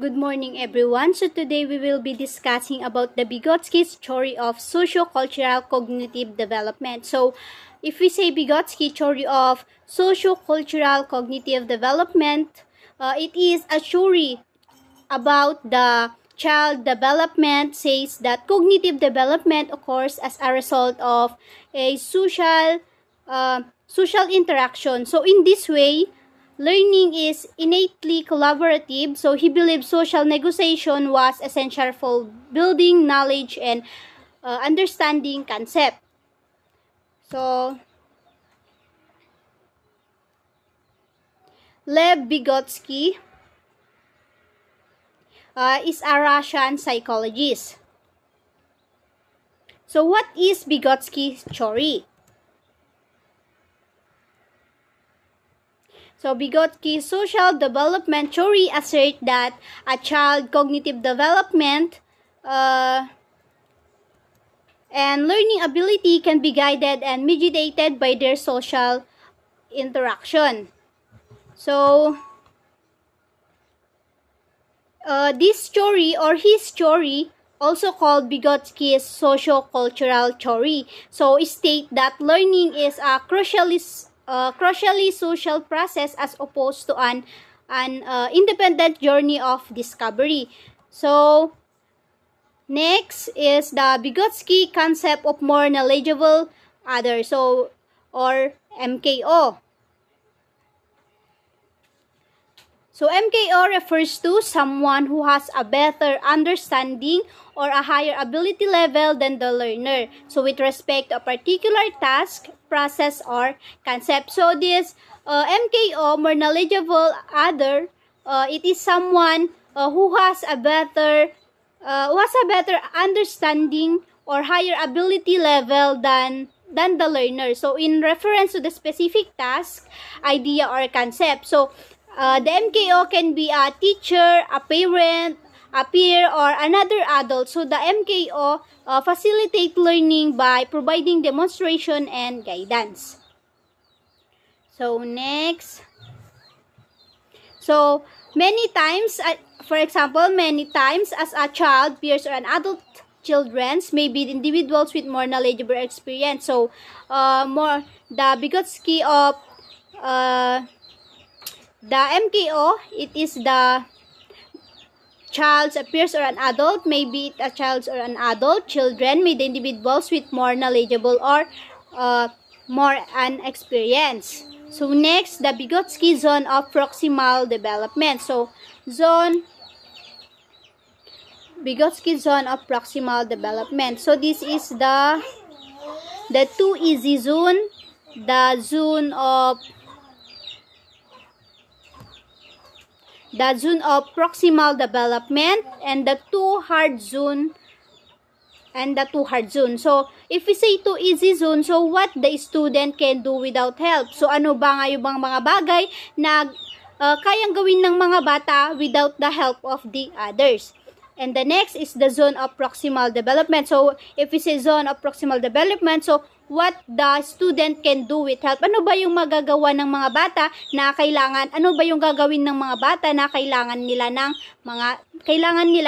Good morning, everyone. So today we will be discussing about the Vygotsky's theory of socio-cultural cognitive development. So if we say Vygotsky theory of socio-cultural cognitive development, it is a theory about the child development. Says that cognitive development occurs as a result of a social interaction. So in this way, learning is innately collaborative, so he believes social negotiation was essential for building knowledge and understanding concept. So, Lev Vygotsky is a Russian psychologist. So, what is Vygotsky's theory? So, Vygotsky's social development theory asserts that a child's cognitive development and learning ability can be guided and mediated by their social interaction. So, this theory or his theory, also called Vygotsky's socio-cultural theory, so state that learning is a crucially social process as opposed to an independent journey of discovery. So, next is the Vygotsky concept of more knowledgeable other, so or MKO. So MKO refers to someone who has a better understanding or a higher ability level than the learner. So with respect to a particular task, process, or concept. So this MKO, more knowledgeable other, it is someone who has a better understanding or higher ability level than the learner. So in reference to the specific task, idea, or concept. So the MKO can be a teacher, a parent, a peer, or another adult. So the MKO facilitate learning by providing demonstration and guidance. So next. So many times, for example, many times as a child, peers, or an adult children may be individuals with more knowledgeable experience. So more the Vygotsky of the MKO, it is the child's appears or an adult, maybe it a child's or an adult, children may the individuals with more knowledgeable or more experience. So next, the Vygotsky zone of proximal development. So Vygotsky zone of proximal development. So this is the 2 easy zone, the zone of proximal development, and the 2 hard zone and the 2 hard zone. So, if we say 2 easy zone, so what the student can do without help? So, ano ba nga yung mga bagay na kayang gawin ng mga bata without the help of the others? And the next is the zone of proximal development. So, if we say zone of proximal development, so what the student can do with help. Ano ba yung magagawa ng mga bata na kailangan, ano ba yung gagawin ng mga bata na kailangan nila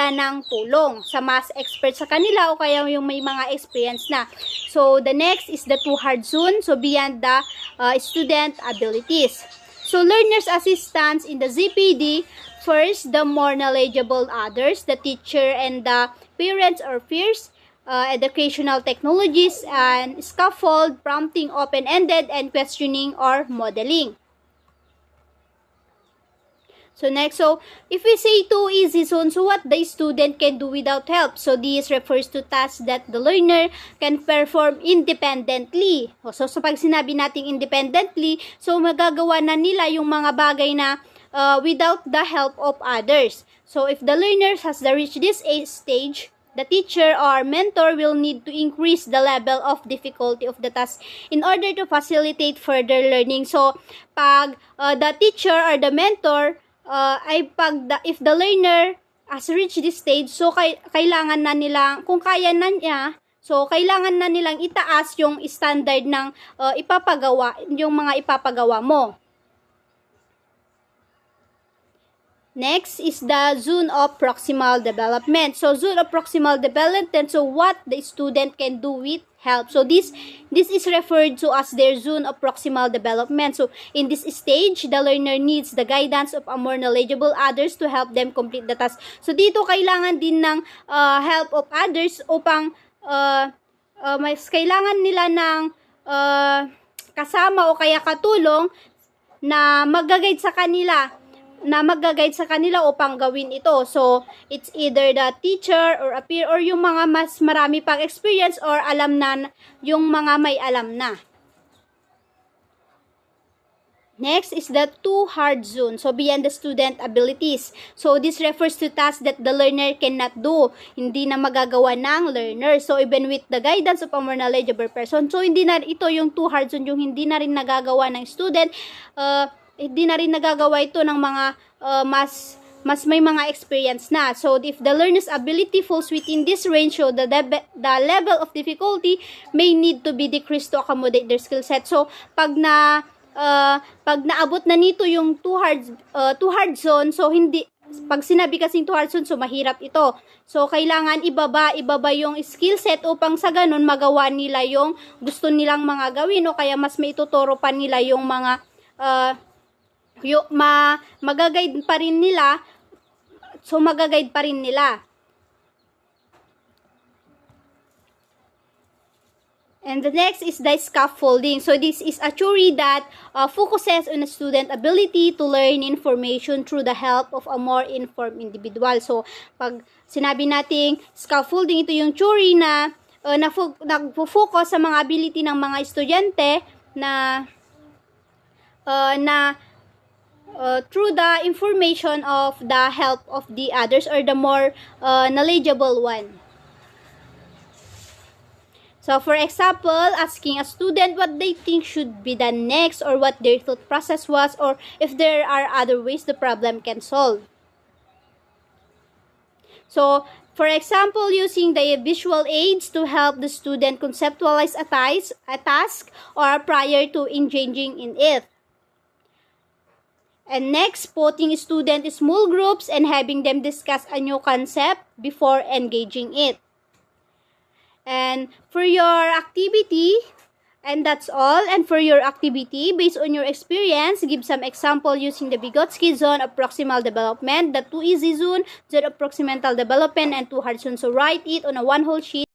ng tulong sa mas expert sa kanila o kaya yung may mga experience na. So, the next is the 2 hard zone, so beyond the student abilities. So, learner's assistance in the ZPD, first, the more knowledgeable others, the teacher and the parents or peers, educational technologies, and scaffold, prompting, open-ended, and questioning or modeling. So next, so if we say 2 easy zones, so what the student can do without help? So this refers to tasks that the learner can perform independently. So pag sinabi nating independently, so magagawa na nila yung mga bagay na without the help of others. So if the learner has reached this stage, the teacher or mentor will need to increase the level of difficulty of the task in order to facilitate further learning. So, pag the teacher or the mentor, if the learner has reached this stage, so kailangan na nilang, kung kaya na niya, so kailangan na nilang itaas yung standard ng yung mga ipapagawa mo. Next is the zone of proximal development. So zone of proximal development, so what the student can do with help. So this is referred to as their zone of proximal development. So in this stage, the learner needs the guidance of a more knowledgeable others to help them complete the task. So dito kailangan din ng help of others upang mas kailangan nila ng kasama o kaya katulong na mag-guide sa kanila upang gawin ito. So, it's either the teacher or a peer or yung mga mas marami pang experience or alam na yung mga may alam na. Next is the too hard zone. So, beyond the student abilities. So, this refers to tasks that the learner cannot do. Hindi na magagawa ng learner. So, even with the guidance of a more knowledgeable person. So, hindi na ito yung too hard zone, yung hindi na rin nagagawa ng student. Hindi na rin nagagawa ito ng mga mas may mga experience na. So, if the learner's ability falls within this range, so the level of difficulty may need to be decreased to accommodate their skill set. So, pag naabot na nito yung too hard zone, so hindi, pag sinabi kasing too hard zone, so mahirap ito. So, kailangan ibaba yung skill set upang sa ganun magawa nila yung gusto nilang mga gawin o kaya mas maituturo pa nila yung mga magaguide pa rin nila. So, magaguide pa rin nila. And the next is the scaffolding. So, this is a theory that focuses on a student ability to learn information through the help of a more informed individual. So, pag sinabi nating scaffolding, ito yung theory na nagpo-focus sa mga ability ng mga estudyante na through the information of the help of the others or the more knowledgeable one. So, for example, asking a student what they think should be done next or what their thought process was or if there are other ways the problem can solve. So, for example, using the visual aids to help the student conceptualize a task or prior to engaging in it. And next, putting student in small groups and having them discuss a new concept before engaging it. And for your activity, and that's all. And for your activity, based on your experience, give some example using the Vygotsky zone of proximal development, the too easy zone of proximal development, and too hard zone. So write it on a one whole sheet.